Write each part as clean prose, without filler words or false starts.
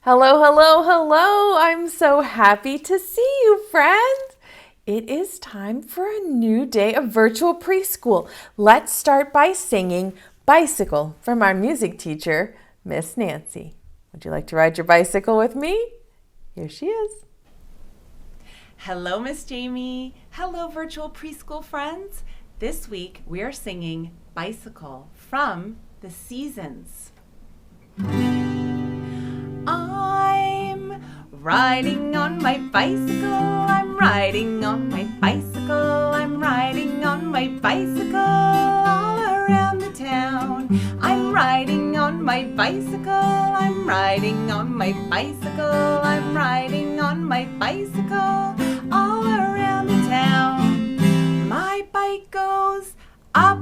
Hello, hello, hello. I'm so happy to see you, friends. It is time for a new day of virtual preschool. Let's start by singing Bicycle from our music teacher, Miss Nancy. Would you like to ride your bicycle with me? Here she is. Hello, Miss Jamie. Hello, virtual preschool friends. This week we are singing Bicycle from The Seasons. I'm riding on my bicycle, I'm riding on my bicycle, I'm riding on my bicycle all around the town. I'm riding on my bicycle, I'm riding on my bicycle, I'm riding on my bicycle all around the town. My bike goes up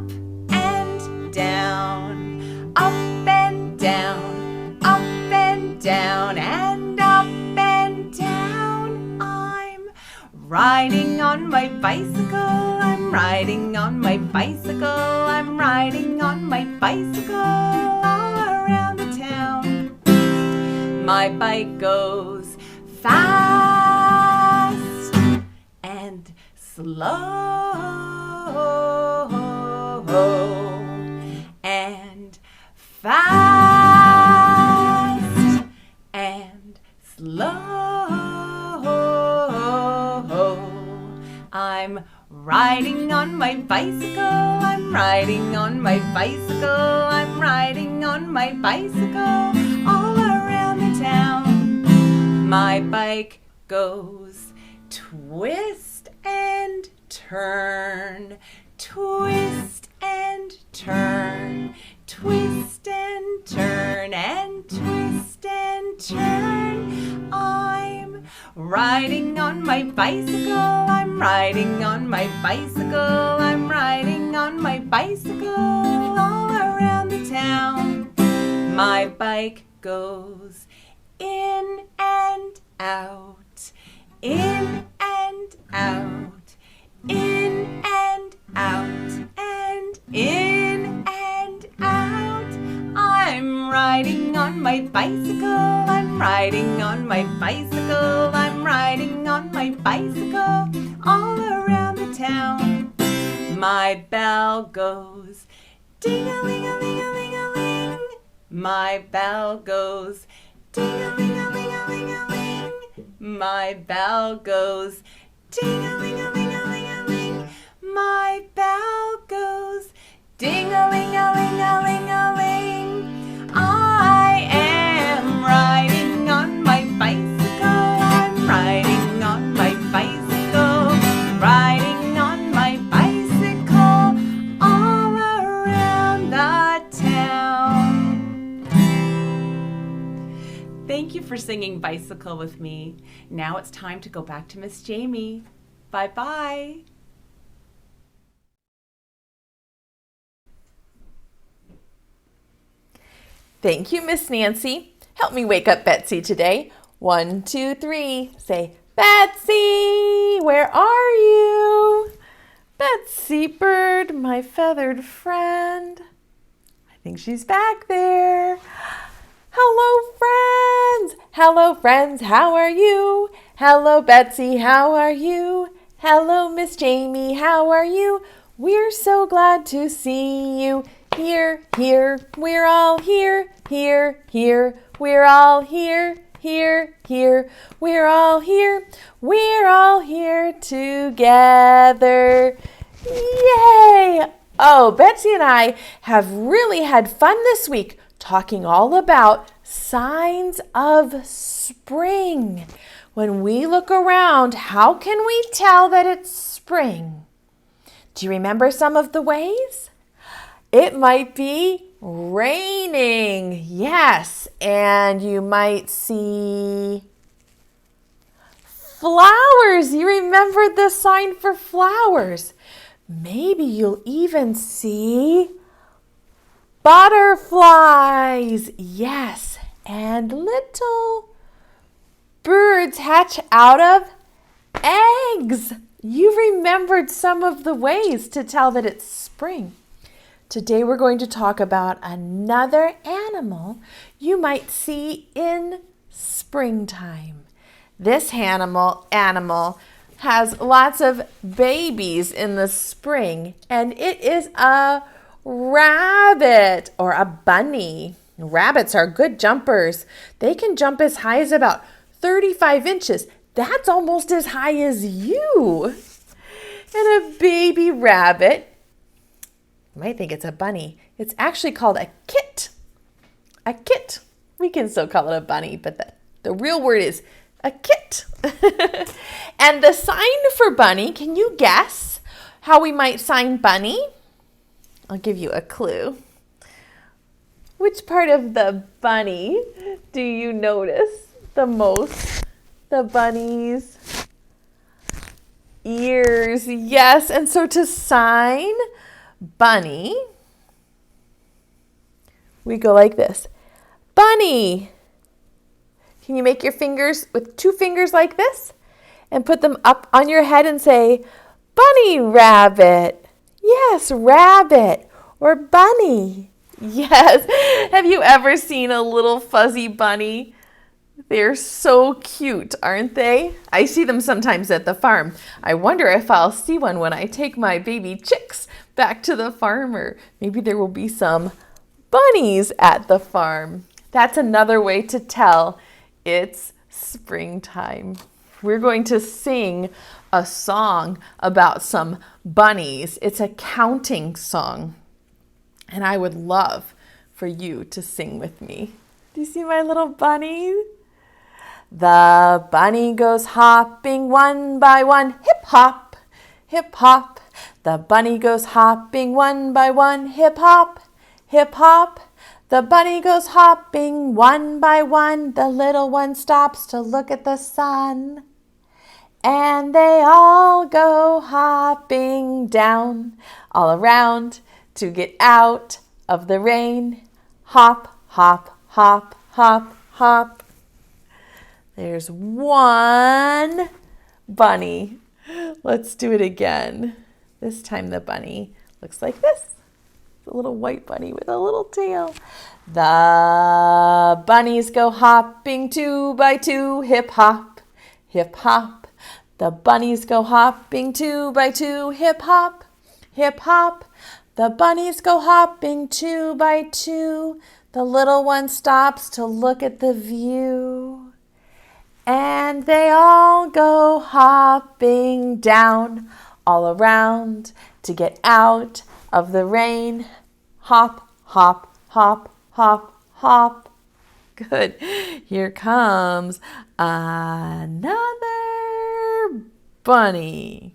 and down, up and down, up and down, and up and down. I'm riding on my bicycle, I'm riding on my bicycle, I'm riding on my bicycle all around the town. My bike goes fast and slow and fast and slow. I'm riding on my bicycle, I'm riding on my bicycle, I'm riding on my bicycle all around the town. My bike goes twist and turn, twist and turn, twist and turn, and twist and turn. I'm riding on my bicycle, I'm riding on my bicycle, I'm riding on my bicycle all around the town. My bike goes in and out, in and out, in and out, and in and out. I'm riding on my bicycle, I'm riding on my bicycle, I'm riding on my bicycle all around the town. My bell goes ding-a-ling-a-ling-a-ling-a-ling. My bell goes ding-a-ling-a-ling-a-ling-a-ling. My bell goes ding-a-ling-a-ling-a-ling-a-ling. My bell goes ding-a-ling-a-ling-a-ling-a-ling. I am riding on my bicycle, I'm riding on my bicycle, riding on my bicycle all around the town. Thank you for singing Bicycle with me. Now it's time to go back to Miss Jamie. Bye-bye. Thank you, Miss Nancy. Help me wake up Betsy today. 1, 2, 3. Say, Betsy, where are you? Betsy bird, my feathered friend. I think she's back there. Hello, friends. Hello, friends. How are you? Hello, Betsy. How are you? Hello, Miss Jamie. How are you? We're so glad to see you. Here, here, we're all here. Here, here, we're all here. Here, here, we're all here. We're all here together. Yay! Oh, Betsy and I have really had fun this week talking all about signs of spring. When we look around, how can we tell that it's spring? Do you remember some of the ways? It might be raining, yes, and you might see flowers. You remembered the sign for flowers. Maybe you'll even see butterflies, yes, and little birds hatch out of eggs. You remembered some of the ways to tell that it's spring. Today we're going to talk about another animal you might see in springtime. This animal has lots of babies in the spring, and it is a rabbit or a bunny. Rabbits are good jumpers. They can jump as high as about 35 inches. That's almost as high as you. And a baby rabbit, you might think it's a bunny. It's actually called a kit. A kit. We can still call it a bunny, but the real word is a kit. And the sign for bunny, can you guess how we might sign bunny? I'll give you a clue. Which part of the bunny do you notice the most? The bunny's ears. Yes, and so to sign bunny, we go like this. Bunny. Can you make your fingers with 2 fingers like this and put them up on your head and say, bunny rabbit. Yes, rabbit or bunny. Yes. Have you ever seen a little fuzzy bunny? They're so cute, aren't they? I see them sometimes at the farm. I wonder if I'll see one when I take my baby chicks back to the farmer. Maybe there will be some bunnies at the farm. That's another way to tell it's springtime. We're going to sing a song about some bunnies. It's a counting song. And I would love for you to sing with me. Do you see my little bunny? The bunny goes hopping one by one, hip hop, hip hop. The bunny goes hopping one by one, hip hop, hip hop. The bunny goes hopping one by one. The little one stops to look at the sun. And they all go hopping down all around to get out of the rain. Hop, hop, hop, hop, hop. There's one bunny. Let's do it again. This time the bunny looks like this. A little white bunny with a little tail. The bunnies go hopping 2 by 2, hip hop, hip hop. The bunnies go hopping 2 by 2, hip hop, hip hop. The bunnies go hopping 2 by 2. The little one stops to look at the view. And they all go hopping down all around to get out of the rain. Hop, hop, hop, hop, hop. Good. Here comes another bunny.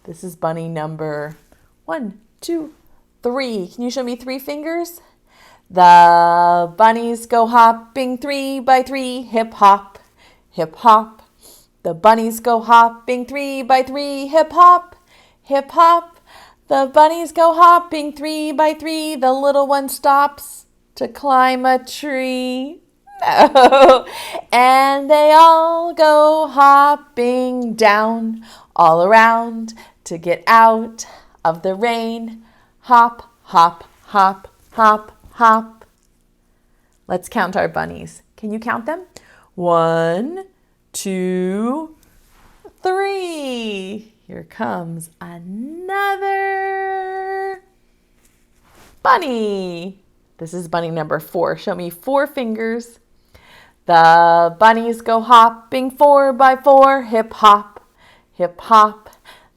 This is bunny number 1, 2, 3. Can you show me 3 fingers? The bunnies go hopping 3 by 3, hip hop, hip hop. The bunnies go hopping 3 by 3, hip hop, hip hop. The bunnies go hopping 3 by 3. The little one stops to climb a tree. No. And they all go hopping down all around to get out of the rain. Hop, hop, hop, hop, hop. Let's count our bunnies. Can you count them? 1, 2, 3. Here comes another bunny. This is bunny number 4. Show me 4 fingers. The bunnies go hopping 4 by 4, hip hop, hip hop.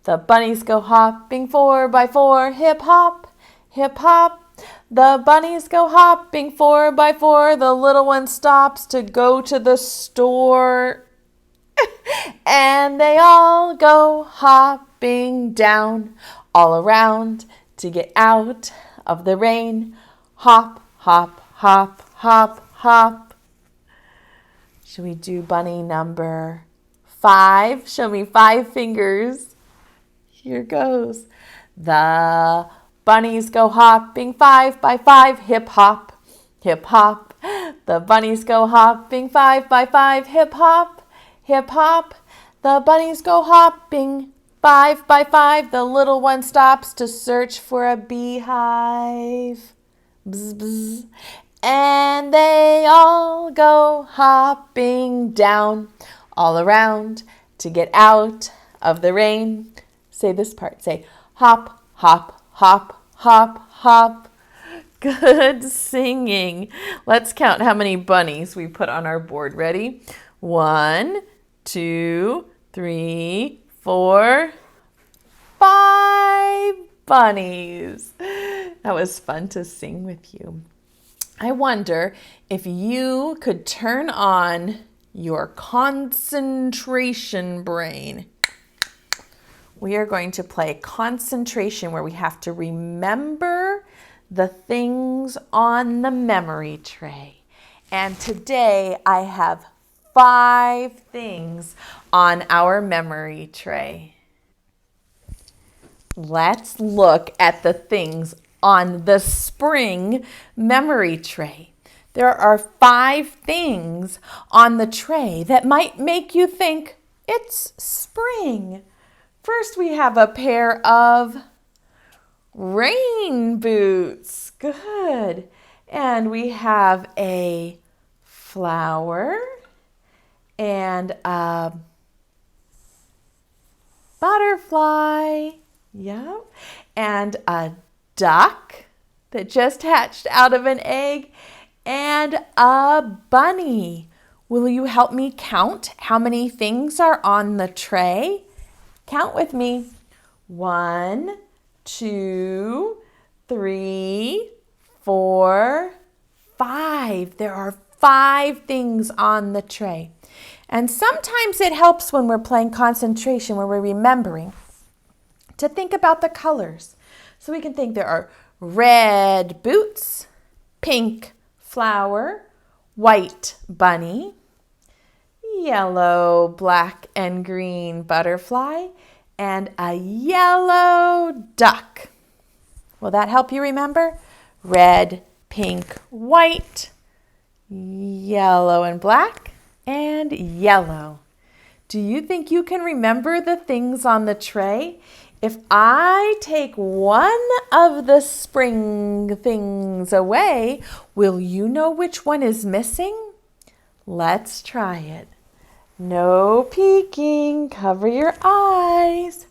The bunnies go hopping 4 by 4, hip hop, hip hop. The bunnies go hopping 4 by 4. The little one stops to go to the store. And they all go hopping down all around to get out of the rain. Hop, hop, hop, hop, hop. Should we do bunny number 5? Show me 5 fingers. Here goes. The bunnies go hopping 5 by 5, hip hop, hip hop. The bunnies go hopping 5 by 5, hip hop, hip hop. The bunnies go hopping 5 by 5. The little one stops to search for a beehive. Bzz, bzz. And they all go hopping down all around to get out of the rain. Say this part. Say hop, hop, hop, hop, hop. Good singing. Let's count how many bunnies we put on our board. Ready? 1, 2, 3, 4, 5 bunnies. That was fun to sing with you. I wonder if you could turn on your concentration brain. We are going to play concentration where we have to remember the things on the memory tray. And today I have 5 things on our memory tray. Let's look at the things on the spring memory tray. There are 5 things on the tray that might make you think it's spring. First, we have a pair of rain boots. Good. And we have a flower and a butterfly. Yep. And a duck that just hatched out of an egg and a bunny. Will you help me count how many things are on the tray? Count with me. 1, 2, 3, 4, 5. There are 5 things on the tray. And sometimes it helps when we're playing concentration, when we're remembering, to think about the colors. So we can think there are red boots, pink flower, white bunny, yellow, black, and green butterfly, and a yellow duck. Will that help you remember? Red, pink, white, yellow and black, and yellow. Do you think you can remember the things on the tray? If I take one of the spring things away, will you know which one is missing? Let's try it. No peeking. Cover your eyes.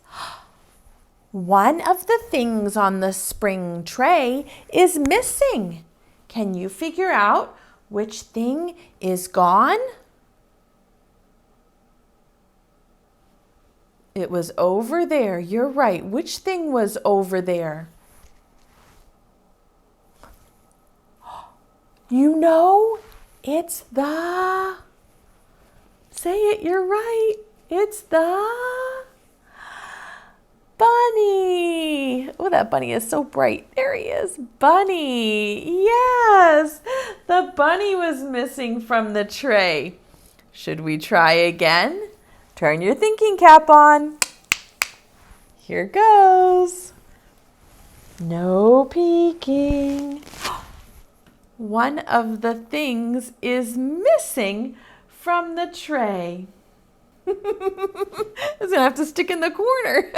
One of the things on the spring tray is missing. Can you figure out which thing is gone? It was over there. You're right. Which thing was over there? You know, it's the... Say it, you're right. It's the bunny. Oh, that bunny is so bright. There he is. Bunny. Yes, the bunny was missing from the tray. Should we try again? Turn your thinking cap on. Here goes. No peeking. One of the things is missing from the tray. It's gonna have to stick in the corner.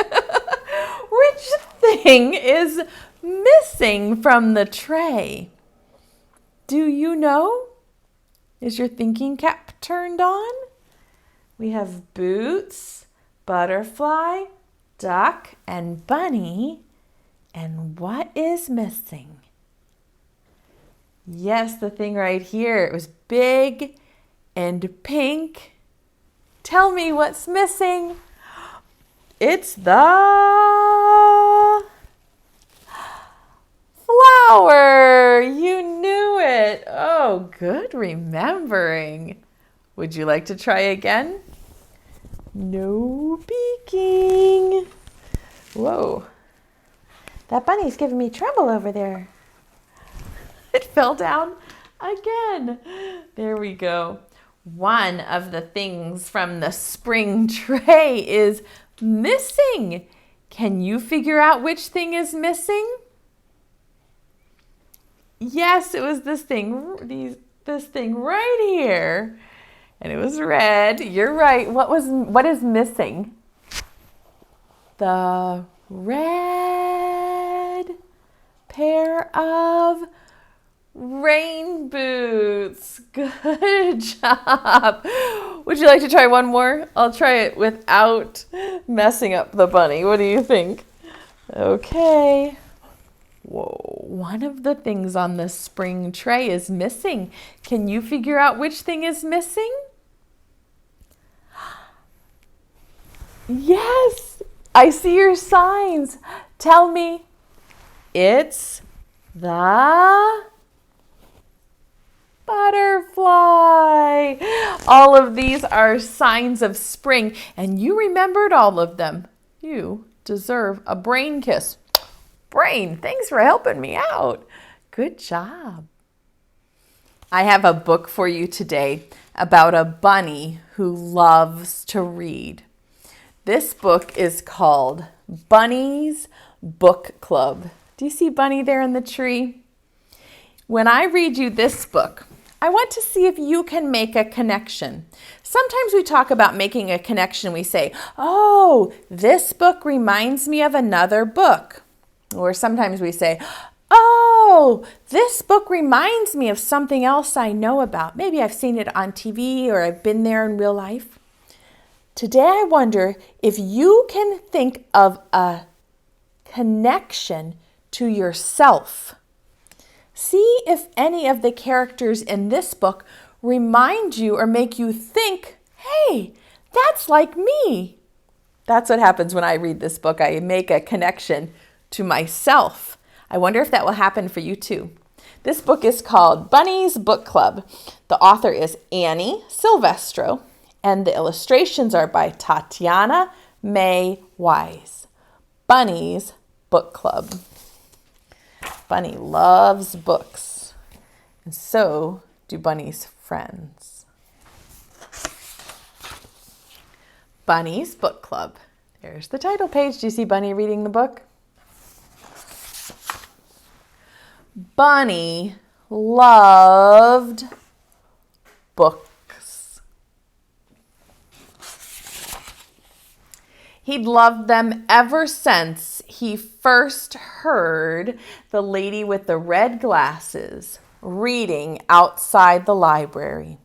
Which thing is missing from the tray? Do you know? Is your thinking cap turned on? We have boots, butterfly, duck, and bunny. And what is missing? Yes, the thing right here. It was big and pink. Tell me what's missing. It's the flower. You knew it. Oh, good remembering. Would you like to try again? No peeking. Whoa. That bunny's giving me trouble over there. It fell down again. There we go. One of the things from the spring tray is missing. Can you figure out which thing is missing? Yes, it was this thing. This thing right here. And it was red. You're right. What is missing? The red pair of Rain boots. Good job. Would you like to try one more? I'll try it without messing up the bunny. What do you think? Okay. Whoa, one of the things on the spring tray is missing. Can you figure out which thing is missing? Yes, I see your signs. Tell me. It's the butterfly. All of these are signs of spring, and you remembered all of them. You deserve a brain kiss. Brain, thanks for helping me out. Good job. I have a book for you today about a bunny who loves to read. This book is called Bunnies Book Club. Do you see Bunny there in the tree? When I read you this book, I want to see if you can make a connection. Sometimes we talk about making a connection. We say, oh, this book reminds me of another book. Or sometimes we say, oh, this book reminds me of something else I know about. Maybe I've seen it on TV or I've been there in real life. Today I wonder if you can think of a connection to yourself. See if any of the characters in this book remind you or make you think, hey, that's like me. That's what happens when I read this book. I make a connection to myself. I wonder if that will happen for you too. This book is called Bunnies Book Club. The author is Annie Silvestro, and the illustrations are by Tatiana May Wise. Bunnies Book Club. Bunny loves books, and so do Bunny's friends. Bunny's Book Club. There's the title page. Do you see Bunny reading the book? Bunny loved books. He'd loved them ever since he first heard the lady with the red glasses reading outside the library.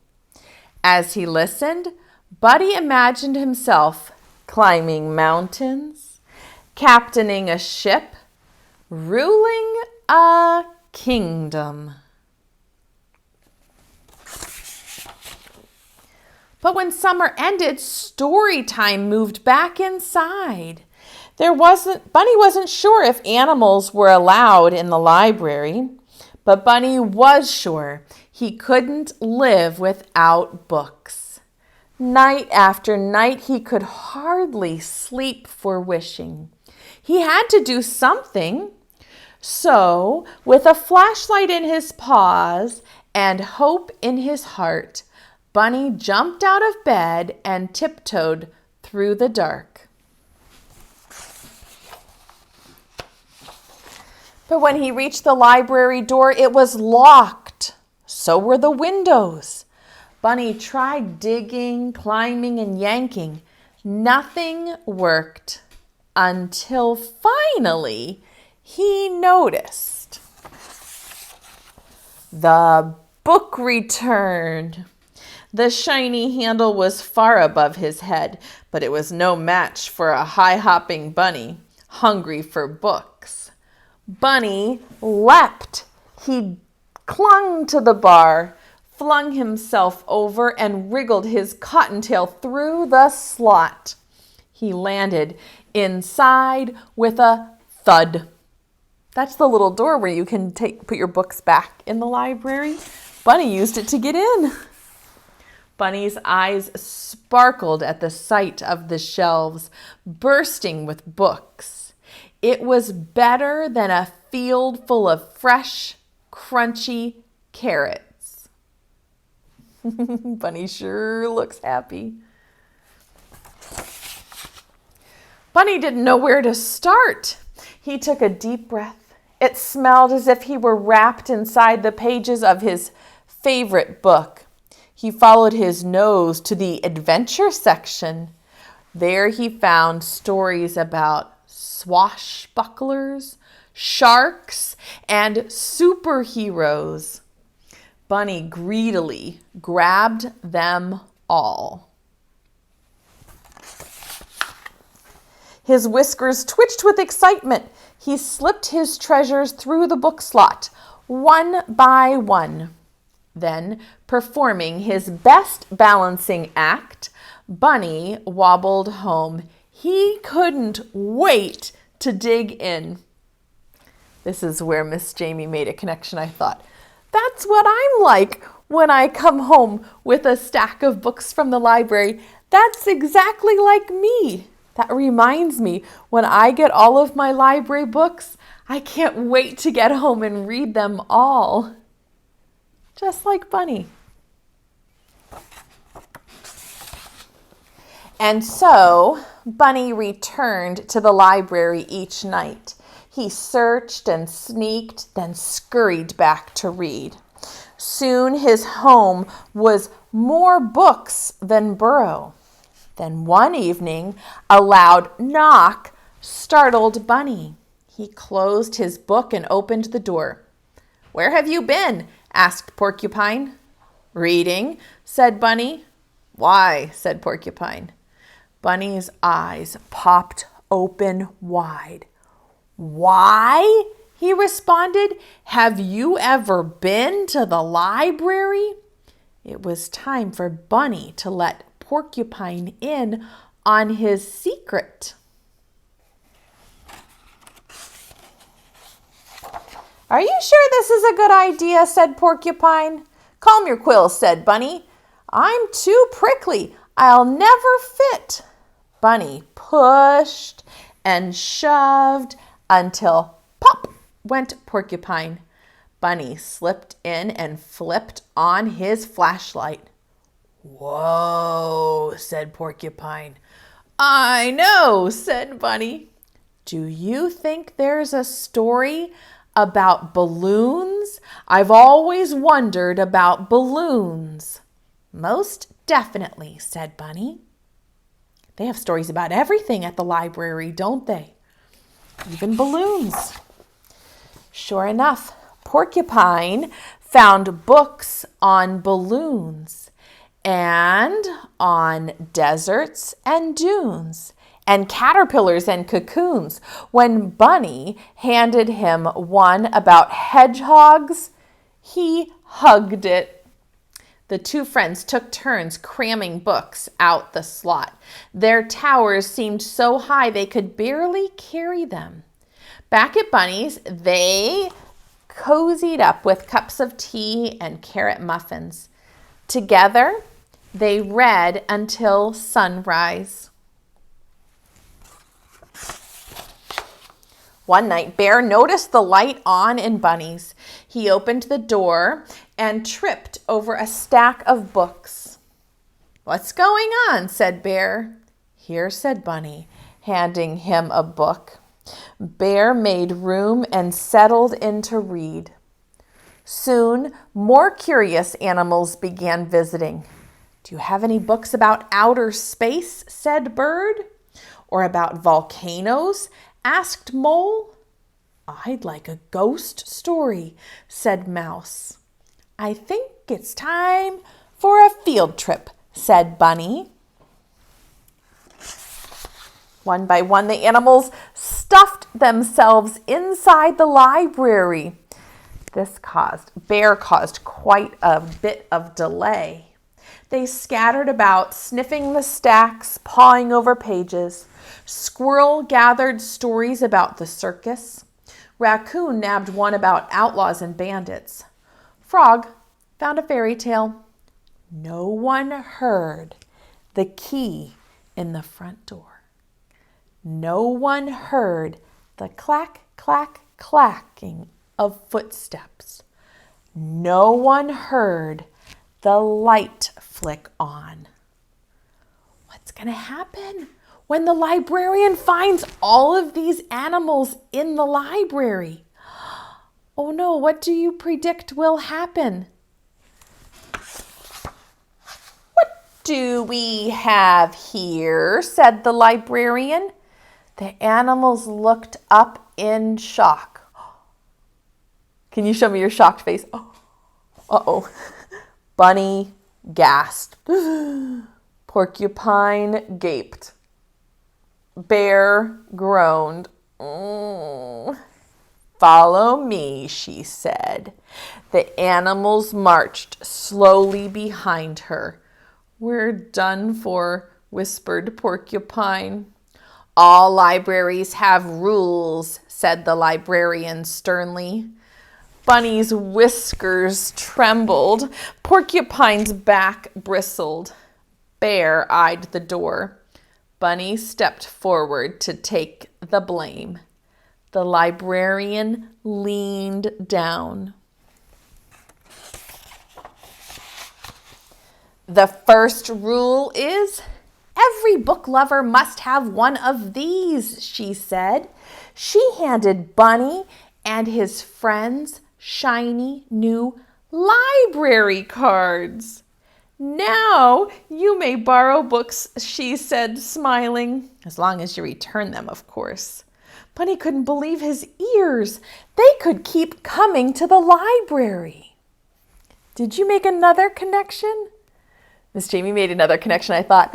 As he listened, Buddy imagined himself climbing mountains, captaining a ship, ruling a kingdom. But when summer ended, story time moved back inside. Bunny wasn't sure if animals were allowed in the library, but Bunny was sure he couldn't live without books. Night after night, he could hardly sleep for wishing. He had to do something. So, with a flashlight in his paws and hope in his heart, Bunny jumped out of bed and tiptoed through the dark. But when he reached the library door, it was locked. So were the windows. Bunny tried digging, climbing, and yanking. Nothing worked until finally he noticed the book returned. The shiny handle was far above his head, but it was no match for a high-hopping bunny hungry for books. Bunny leapt. He clung to the bar, flung himself over, and wriggled his cottontail through the slot. He landed inside with a thud. That's the little door where you can put your books back in the library. Bunny used it to get in. Bunny's eyes sparkled at the sight of the shelves, bursting with books. It was better than a field full of fresh, crunchy carrots. Bunny sure looks happy. Bunny didn't know where to start. He took a deep breath. It smelled as if he were wrapped inside the pages of his favorite book. He followed his nose to the adventure section. There he found stories about swashbucklers, sharks, and superheroes. Bunny greedily grabbed them all. His whiskers twitched with excitement. He slipped his treasures through the book slot, one by one. Then, performing his best balancing act, Bunny wobbled home. He couldn't wait to dig in. This is where Miss Jamie made a connection. I thought, that's what I'm like when I come home with a stack of books from the library. That's exactly like me. That reminds me, when I get all of my library books, I can't wait to get home and read them all. Just like Bunny. And so, Bunny returned to the library each night. He searched and sneaked, then scurried back to read. Soon his home was more books than burrow. Then one evening, a loud knock startled Bunny. He closed his book and opened the door. "Where have you been?" asked Porcupine. "Reading," said Bunny. "Why?" said Porcupine. Bunny's eyes popped open wide. "Why?" he responded. "Have you ever been to the library?" It was time for Bunny to let Porcupine in on his secret. "Are you sure this is a good idea?" said Porcupine. "Calm your quills," said Bunny. "I'm too prickly. I'll never fit." Bunny pushed and shoved until pop went Porcupine. Bunny slipped in and flipped on his flashlight. "Whoa," said Porcupine. "I know," said Bunny. "Do you think there's a story about balloons? I've always wondered about balloons." "Most definitely," said Bunny. They have stories about everything at the library, don't they? Even balloons. Sure enough, Porcupine found books on balloons and on deserts and dunes and caterpillars and cocoons. When Bunny handed him one about hedgehogs, he hugged it. The two friends took turns cramming books out the slot. Their towers seemed so high they could barely carry them. Back at Bunny's, they cozied up with cups of tea and carrot muffins. Together, they read until sunrise. One night, Bear noticed the light on in Bunny's. He opened the door and tripped over a stack of books. "What's going on?" said Bear. "Here," said Bunny, handing him a book. Bear made room and settled in to read. Soon, more curious animals began visiting. "Do you have any books about outer space?" said Bird. "Or about volcanoes?" asked Mole. "I'd like a ghost story," said Mouse. "I think it's time for a field trip," said Bunny. One by one, the animals stuffed themselves inside the library. Bear caused quite a bit of delay. They scattered about, sniffing the stacks, pawing over pages. Squirrel gathered stories about the circus. Raccoon nabbed one about outlaws and bandits. Frog found a fairy tale. No one heard the key in the front door. No one heard the clack, clack, clacking of footsteps. No one heard the light flick on. What's going to happen when the librarian finds all of these animals in the library? Oh no, what do you predict will happen? "What do we have here?" said the librarian. The animals looked up in shock. Can you show me your shocked face? Oh, uh-oh. Bunny gasped. Porcupine gaped. Bear groaned. Follow me, she said. The animals marched slowly behind her. We're done for, whispered Porcupine. All libraries have rules, said the librarian sternly. Bunny's whiskers trembled. Porcupine's back bristled. Bear eyed the door. Bunny stepped forward to take the blame. The librarian leaned down. The first rule is every book lover must have one of these, she said. She handed Bunny and his friends shiny new library cards. Now you may borrow books, she said, smiling, as long as you return them, of course. Bunny couldn't believe his ears. They could keep coming to the library. Did you make another connection? Miss Jamie made another connection. I thought,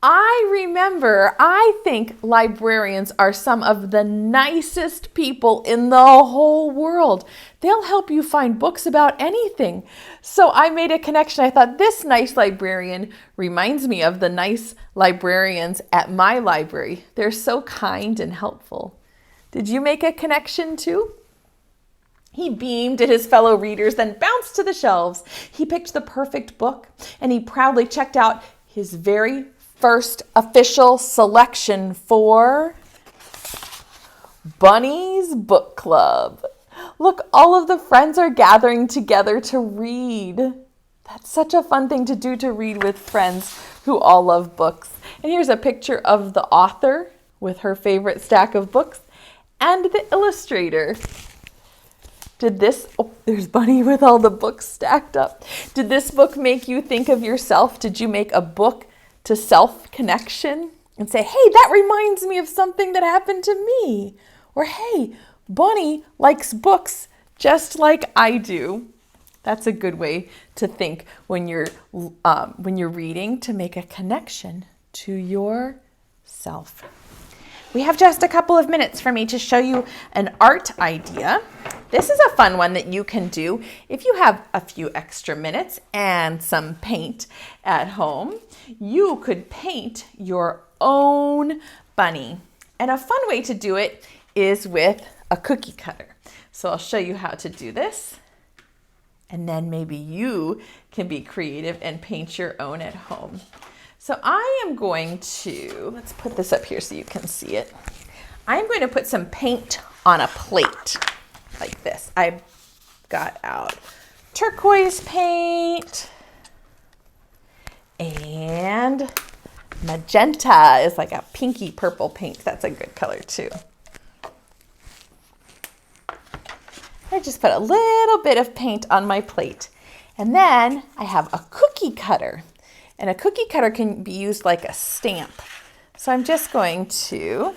I think librarians are some of the nicest people in the whole world. They'll help you find books about anything. So I made a connection. I thought this nice librarian reminds me of the nice librarians at my library. They're so kind and helpful. Did you make a connection too? He beamed at his fellow readers, then bounced to the shelves. He picked the perfect book, and he proudly checked out his very first official selection for Bunnies Book Club. Look, all of the friends are gathering together to read. That's such a fun thing to do, to read with friends who all love books. And here's a picture of the author with her favorite stack of books and the illustrator. There's Bunny with all the books stacked up. Did this book make you think of yourself? Did you make a book to self connection and say, hey, that reminds me of something that happened to me? Or, hey, Bunny likes books just like I do. That's a good way to think when you're reading, to make a connection to yourself. We have just a couple of minutes for me to show you an art idea. This is a fun one that you can do if you have a few extra minutes and some paint at home. You could paint your own bunny. And a fun way to do it is with a cookie cutter. So I'll show you how to do this. And then maybe you can be creative and paint your own at home. So I am going to, let's put this up here so you can see it. I'm going to put some paint on a plate like this. I got out turquoise paint, and magenta is like a pinky purple paint. That's a good color too. I just put a little bit of paint on my plate. And then I have a cookie cutter. And a cookie cutter can be used like a stamp. So I'm just going to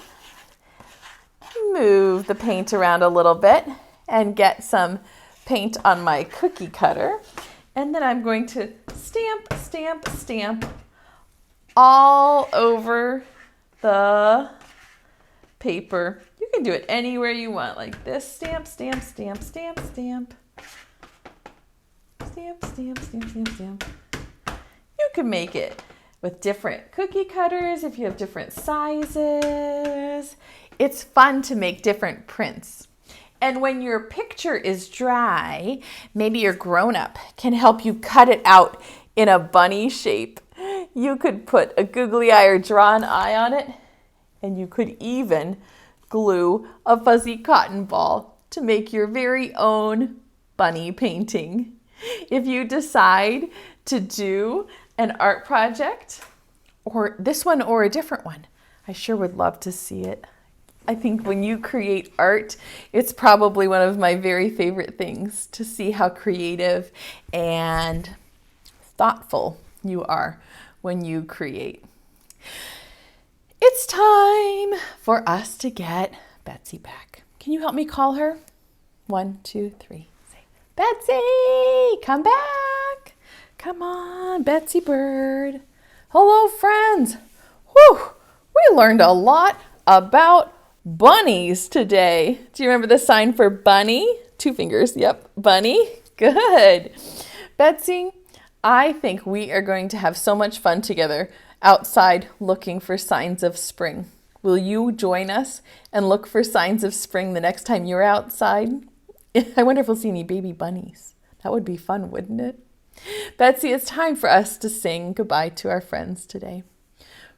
move the paint around a little bit and get some paint on my cookie cutter. And then I'm going to stamp, stamp, stamp all over the paper. You can do it anywhere you want, like this. Stamp, stamp, stamp, stamp, stamp. Stamp, stamp, stamp, stamp, stamp. You can make it with different cookie cutters if you have different sizes. It's fun to make different prints. And when your picture is dry, maybe your grown-up can help you cut it out in a bunny shape. You could put a googly eye or draw an eye on it, and you could even glue a fuzzy cotton ball to make your very own bunny painting. If you decide to do an art project, or this one or a different one, I sure would love to see it. I think when you create art, it's probably one of my very favorite things, to see how creative and thoughtful you are when you create. It's time for us to get Betsy back. Can you help me call her? 1, 2, 3. Say, Betsy, come back. Come on, Betsy Bird. Hello, friends. Whew, we learned a lot about bunnies today. Do you remember the sign for bunny? 2 fingers, yep, bunny. Good. Betsy, I think we are going to have so much fun together outside looking for signs of spring. Will you join us and look for signs of spring the next time you're outside? I wonder if we'll see any baby bunnies. That would be fun, wouldn't it? Betsy, it's time for us to sing goodbye to our friends today.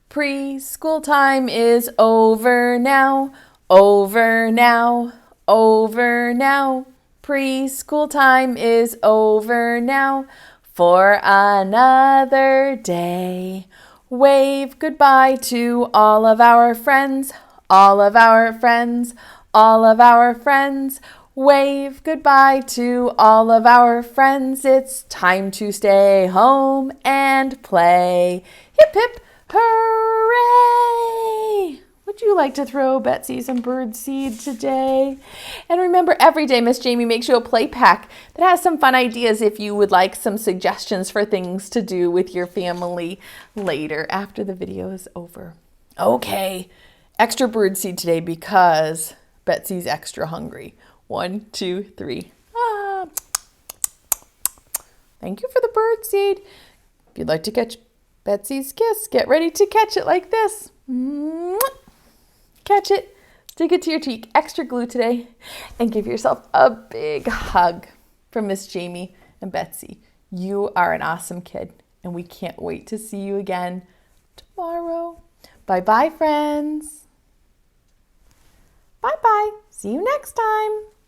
Preschool time is over now, over now, over now. Preschool time is over now for another day. Wave goodbye to all of our friends, all of our friends, all of our friends. Wave goodbye to all of our friends. It's time to stay home and play. Hip, hip, hooray! Would you like to throw Betsy some bird seed today? And remember, every day Miss Jamie makes you a play pack that has some fun ideas if you would like some suggestions for things to do with your family later after the video is over. Okay, extra bird seed today because Betsy's extra hungry. 1, 2, 3. Ah. Thank you for the bird seed. If you'd like to catch Betsy's kiss, get ready to catch it like this. Mwah. Catch it, stick it to your cheek, extra glue today, and give yourself a big hug from Miss Jamie and Betsy. You are an awesome kid, and we can't wait to see you again tomorrow. Bye-bye, friends. Bye-bye. See you next time.